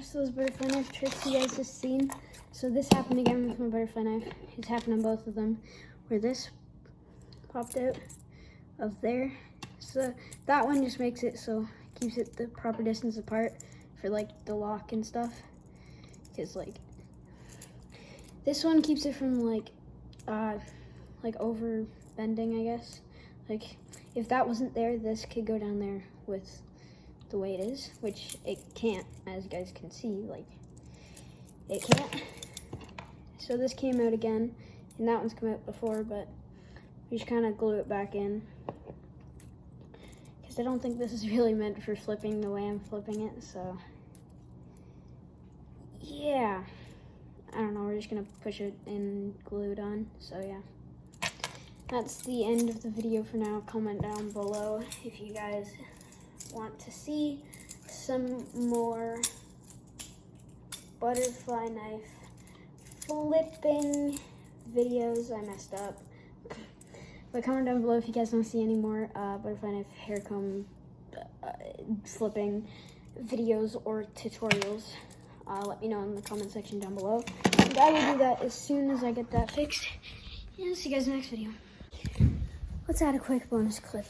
rest of those butterfly knife tricks you guys just seen. So this happened again with my butterfly knife. It's happened on both of them, where this popped out of there. So that one just makes it so it keeps it the proper distance apart for like the lock and stuff. Because like this one keeps it from like over bending, I guess. Like if that wasn't there, this could go down there with the way it is, which it can't, as you guys can see, like it can't. So this came out again, and that one's come out before, but we just kind of glue it back in because I don't think this is really meant for flipping the way I'm flipping it. So yeah, I don't know, we're just gonna push it and glue it on. So yeah, that's the end of the video for now. Comment down below if you guys want to see some more butterfly knife flipping videos. I messed up. But comment down below if you guys want to see any more butterfly knife hair comb flipping videos or tutorials. Let me know in the comment section down below. And I will do that as soon as I get that fixed. And I'll see you guys in the next video. Let's add a quick bonus clip.